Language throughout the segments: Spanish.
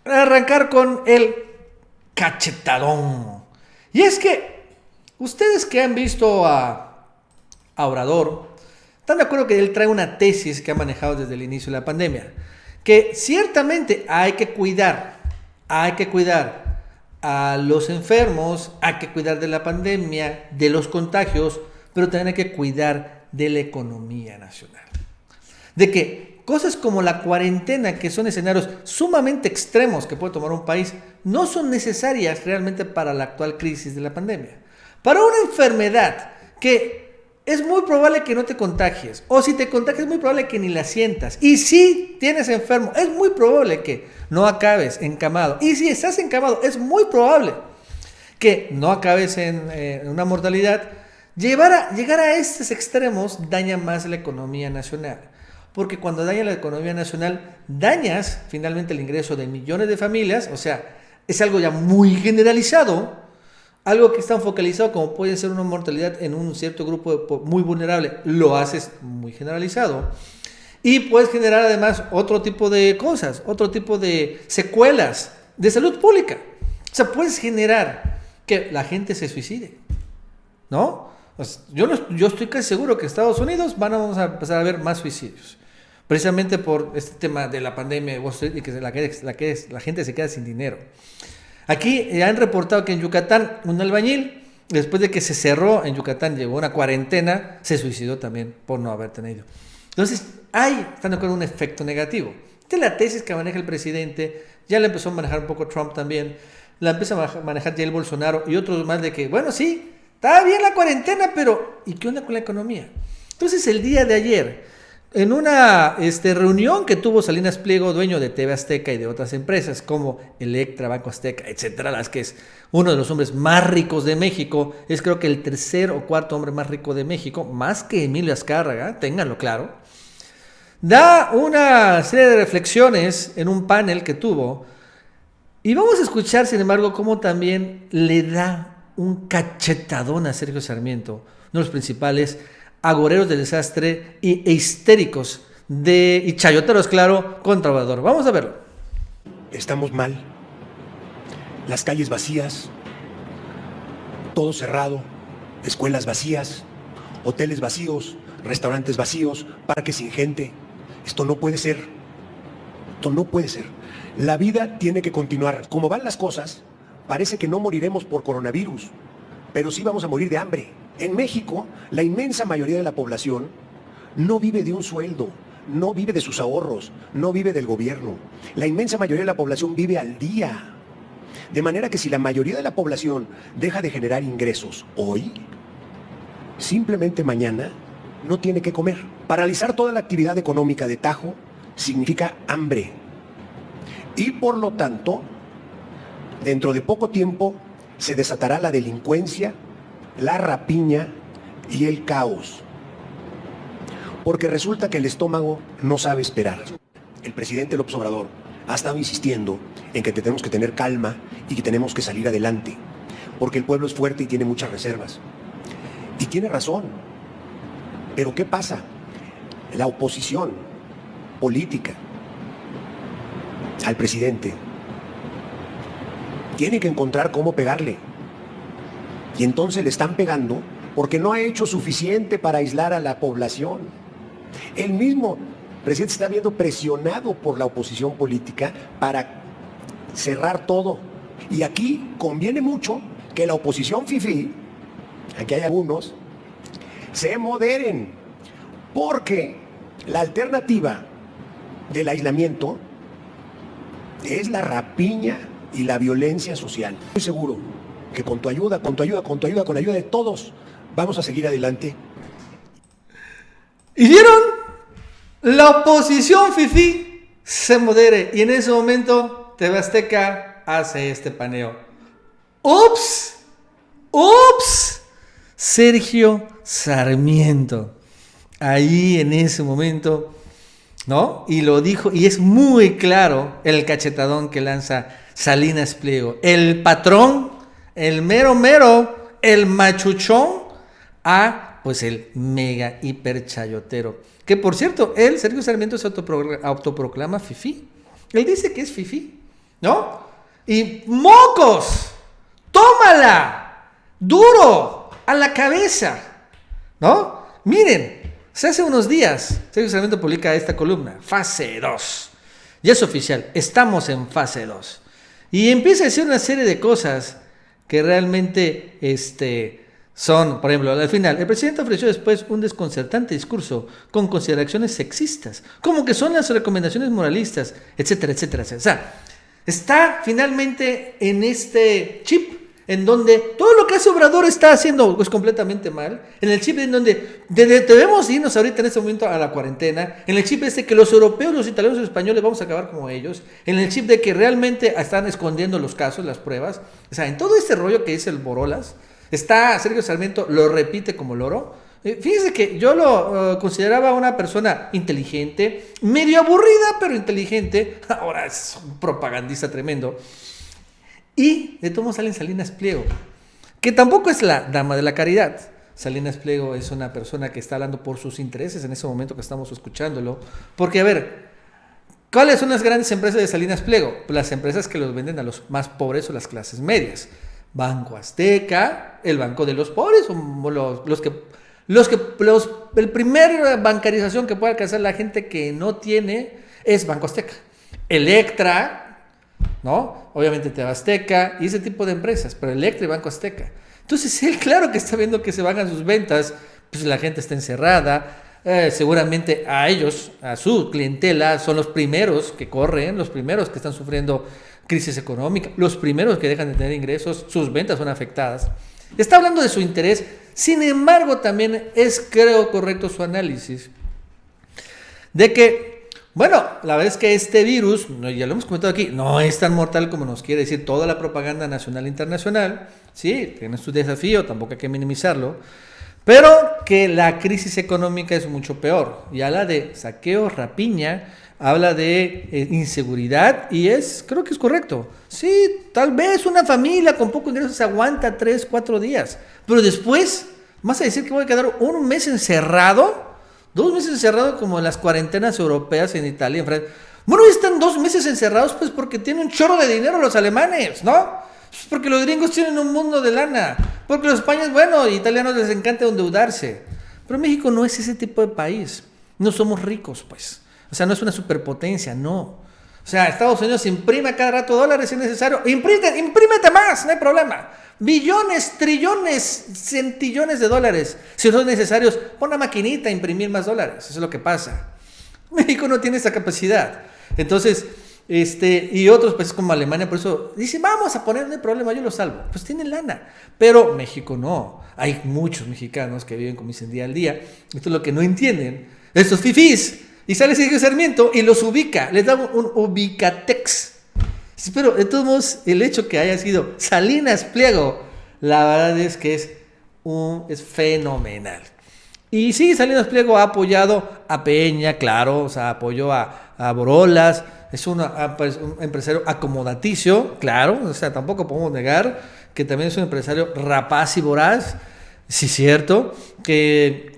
arrancar con el cachetadón. Y es que ustedes que han visto a Obrador, están de acuerdo que él trae una tesis que ha manejado desde el inicio de la pandemia, que ciertamente hay que cuidar a los enfermos, hay que cuidar de la pandemia, de los contagios, pero también hay que cuidar de la economía nacional. De que cosas como la cuarentena, que son escenarios sumamente extremos que puede tomar un país, no son necesarias realmente para la actual crisis de la pandemia. Para una enfermedad que es muy probable que no te contagies, o si te contagies es muy probable que ni la sientas, y si tienes enfermo es muy probable que no acabes encamado, y si estás encamado es muy probable que no acabes en una mortalidad. Llegar a estos extremos daña más la economía nacional, porque cuando daña la economía nacional dañas finalmente el ingreso de millones de familias. O sea, es algo ya muy generalizado, algo que está focalizado como puede ser una mortalidad en un cierto grupo muy vulnerable, lo haces muy generalizado y puedes generar además otro tipo de cosas, otro tipo de secuelas de salud pública. O sea, puedes generar que la gente se suicide, ¿no? Pues yo estoy casi seguro que en Estados Unidos vamos a empezar a ver más suicidios, precisamente por este tema de la pandemia de Wall Street y que la gente se queda sin dinero. Aquí han reportado que en Yucatán un albañil, después de que se cerró en Yucatán, llegó una cuarentena, se suicidó también por no haber tenido. Entonces, están de acuerdo, un efecto negativo. Esta es la tesis que maneja el presidente, ya la empezó a manejar un poco Trump también, la empieza a manejar Jair Bolsonaro y otros más, de que, bueno, sí, está bien la cuarentena, pero ¿y qué onda con la economía? Entonces, el día de ayer, en una reunión que tuvo Salinas Pliego, dueño de TV Azteca y de otras empresas como Electra, Banco Azteca, etcétera, las que es uno de los hombres más ricos de México, es creo que el tercer o cuarto hombre más rico de México, más que Emilio Azcárraga, ténganlo claro, da una serie de reflexiones en un panel que tuvo, y vamos a escuchar, sin embargo, cómo también le da un cachetadón a Sergio Sarmiento, uno de los principales agoreros del desastre e histéricos y chayoteros, claro, contra Obrador. Vamos a verlo. Estamos mal. Las calles vacías, todo cerrado, escuelas vacías, hoteles vacíos, restaurantes vacíos, parques sin gente. Esto no puede ser. Esto no puede ser. La vida tiene que continuar. Como van las cosas, parece que no moriremos por coronavirus, pero sí vamos a morir de hambre. En México, la inmensa mayoría de la población no vive de un sueldo, no vive de sus ahorros, no vive del gobierno. La inmensa mayoría de la población vive al día. De manera que si la mayoría de la población deja de generar ingresos hoy, simplemente mañana no tiene que comer. Paralizar toda la actividad económica de tajo significa hambre. Y por lo tanto, dentro de poco tiempo se desatará la delincuencia, la rapiña y el caos. Porque resulta que el estómago no sabe esperar. El presidente López Obrador ha estado insistiendo en que tenemos que tener calma y que tenemos que salir adelante, porque el pueblo es fuerte y tiene muchas reservas. Y tiene razón. Pero ¿qué pasa? La oposición política al presidente tiene que encontrar cómo pegarle. Y entonces le están pegando porque no ha hecho suficiente para aislar a la población. El mismo presidente está viendo presionado por la oposición política para cerrar todo. Y aquí conviene mucho que la oposición fifí, aquí hay algunos, se moderen, porque la alternativa del aislamiento es la rapiña y la violencia social. Estoy seguro que con la ayuda de todos, vamos a seguir adelante. ¿Y vieron? La oposición fifí se modere, y en ese momento TV Azteca hace este paneo. ¡Ups! Sergio Sarmiento, ahí en ese momento, ¿no? Y lo dijo, y es muy claro el cachetadón que lanza Salinas Pliego, el patrón, el mero, el machuchón, pues el mega hiper chayotero. Que por cierto, Sergio Sarmiento, se autoproclama fifí. Él dice que es fifí, ¿no? Y mocos, tómala, duro, a la cabeza, ¿no? Miren, hace unos días, Sergio Sarmiento publica esta columna, fase 2. Ya es oficial, estamos en fase 2. Y empieza a decir una serie de cosas que realmente son, por ejemplo, al final, el presidente ofreció después un desconcertante discurso con consideraciones sexistas, como que son las recomendaciones moralistas, etcétera, etcétera, etcétera. O sea, está finalmente en este chip en donde todo lo que hace Obrador está haciendo pues completamente mal, en el chip en donde debemos irnos ahorita en este momento a la cuarentena, en el chip que los europeos, los italianos y los españoles vamos a acabar como ellos, en el chip de que realmente están escondiendo los casos, las pruebas, o sea, en todo este rollo que dice el Borolas, está Sergio Sarmiento, lo repite como loro. Fíjense que yo lo consideraba una persona inteligente, medio aburrida, pero inteligente. Ahora es un propagandista tremendo. Y de todos modos salen Salinas Pliego, que tampoco es la dama de la caridad. Salinas Pliego es una persona que está hablando por sus intereses en ese momento que estamos escuchándolo. Porque, a ver, ¿cuáles son las grandes empresas de Salinas Pliego? Pues las empresas que los venden a los más pobres o las clases medias. Banco Azteca, el Banco de los Pobres, el primer bancarización que puede alcanzar la gente que no tiene es Banco Azteca. Electra, ¿no? Obviamente TV Azteca y ese tipo de empresas, pero Electra y Banco Azteca. Entonces él claro que está viendo que se bajan sus ventas, pues la gente está encerrada, seguramente a ellos, a su clientela, son los primeros que corren, los primeros que están sufriendo crisis económica, los primeros que dejan de tener ingresos, sus ventas son afectadas. Está hablando de su interés, sin embargo también es, creo, correcto su análisis de que, bueno, la verdad es que este virus, ya lo hemos comentado aquí, no es tan mortal como nos quiere decir toda la propaganda nacional e internacional, sí, tiene su desafío, tampoco hay que minimizarlo, pero que la crisis económica es mucho peor, y habla de saqueo, rapiña, habla de inseguridad y creo que es correcto. Sí, tal vez una familia con poco ingresos se aguanta 3, 4 días, pero después vas a decir que voy a quedar un mes encerrado, 2 meses encerrado como en las cuarentenas europeas en Italia, en Francia. Bueno, están 2 meses encerrados pues porque tienen un chorro de dinero los alemanes, ¿no? Pues porque los gringos tienen un mundo de lana, porque los españoles, bueno, italianos les encanta endeudarse, pero México no es ese tipo de país, no somos ricos pues. O sea, no es una superpotencia, no. O sea, Estados Unidos imprime cada rato dólares si es necesario. Imprímete más, no hay problema. Billones, trillones, centillones de dólares. Si son necesarios, pon una maquinita a imprimir más dólares. Eso es lo que pasa. México no tiene esa capacidad. Entonces, y otros países como Alemania, por eso, dice, vamos a poner, no hay problema, yo lo salvo. Pues tienen lana. Pero México no. Hay muchos mexicanos que viven, como dicen, día al día. Esto es lo que no entienden. Estos fifís. Y sale Sergio Sarmiento y los ubica, les da un ubicatex. Pero de todos modos, el hecho que haya sido Salinas Pliego, la verdad es que es fenomenal. Y sí, Salinas Pliego ha apoyado a Peña, claro, o sea, apoyó a Borolas, es un empresario acomodaticio, claro, o sea, tampoco podemos negar que también es un empresario rapaz y voraz. Sí, cierto, que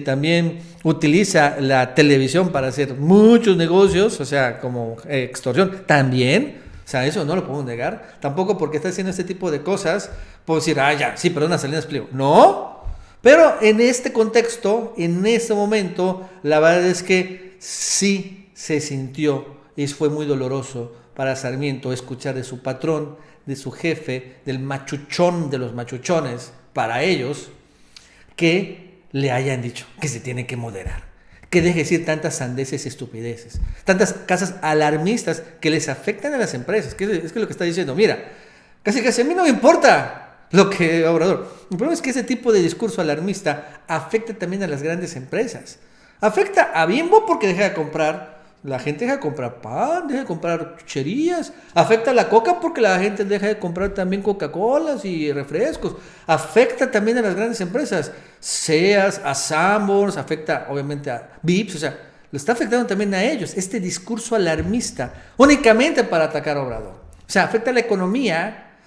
también utiliza la televisión para hacer muchos negocios, o sea, como extorsión, también, o sea, eso no lo podemos negar, tampoco porque está haciendo este tipo de cosas, puedo decir, ya, sí, perdona, Salinas Pliego, no, pero en este contexto, en este momento, la verdad es que sí se sintió y fue muy doloroso para Sarmiento escuchar de su patrón, de su jefe, del machuchón de los machuchones, para ellos, que le hayan dicho que se tiene que moderar, que deje de decir tantas sandeces y estupideces, tantas casas alarmistas que les afectan a las empresas, que es que lo que está diciendo, mira, casi a mí no me importa lo que Obrador, el problema es que ese tipo de discurso alarmista afecta también a las grandes empresas, afecta a Bimbo porque deja de comprar. La gente deja de comprar pan, deja de comprar chucherías. Afecta a la coca porque la gente deja de comprar también Coca-Colas y refrescos. Afecta también a las grandes empresas. Sears, a Sanborns, afecta obviamente a Vips. O sea, lo está afectando también a ellos. Este discurso alarmista, únicamente para atacar a Obrador. O sea, afecta a la economía,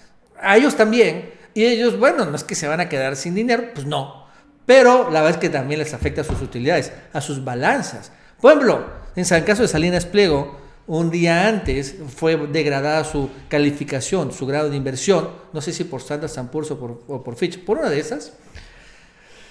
a ellos también. Y ellos, bueno, no es que se van a quedar sin dinero, pues no. Pero la verdad es que también les afecta a sus utilidades, a sus balanzas. Por ejemplo, en el caso de Salinas Pliego, un día antes fue degradada su calificación, su grado de inversión, no sé si por Standard & Poor's o por Fitch, por una de esas.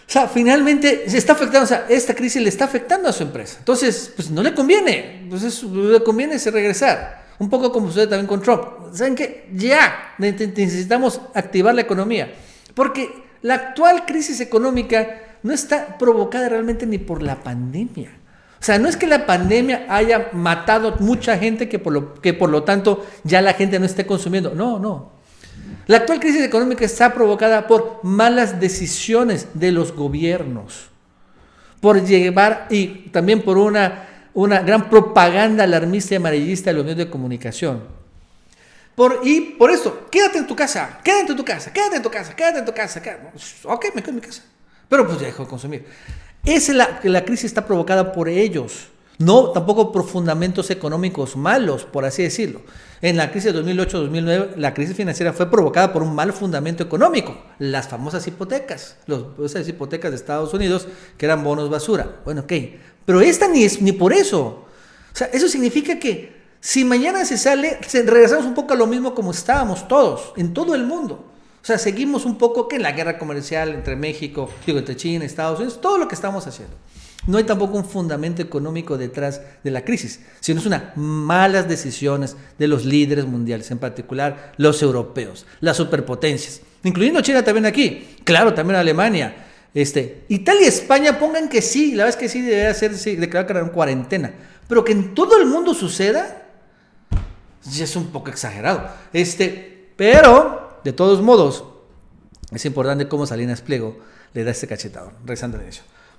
O sea, finalmente se está afectando, o sea, esta crisis le está afectando a su empresa. Entonces, pues no le conviene, entonces le conviene regresar. Un poco como sucede también con Trump. ¿Saben qué? Ya necesitamos activar la economía, porque la actual crisis económica no está provocada realmente ni por la pandemia. O sea, no es que la pandemia haya matado mucha gente que por lo tanto ya la gente no esté consumiendo. No. La actual crisis económica está provocada por malas decisiones de los gobiernos, por llevar y también por una gran propaganda alarmista y amarillista de los medios de comunicación. Y por eso, quédate en tu casa. Ok, me quedo en mi casa. Pero pues ya dejó de consumir. La crisis está provocada por ellos, no tampoco por fundamentos económicos malos, por así decirlo. En la crisis de 2008-2009, la crisis financiera fue provocada por un mal fundamento económico, las famosas hipotecas, esas hipotecas de Estados Unidos que eran bonos basura. Bueno, ok, pero esta ni por eso. O sea, eso significa que si mañana regresamos un poco a lo mismo como estábamos todos, en todo el mundo. O sea, seguimos un poco que en la guerra comercial entre entre China, Estados Unidos, todo lo que estamos haciendo. No hay tampoco un fundamento económico detrás de la crisis, sino es unas malas decisiones de los líderes mundiales, en particular los europeos, las superpotencias, incluyendo China también aquí, claro, también Alemania, Italia y España pongan que sí, la verdad es que sí debería declarar que era en cuarentena, pero que en todo el mundo suceda, ya es un poco exagerado, pero de todos modos, es importante cómo Salinas Pliego le da este cachetado. Regresando al inicio.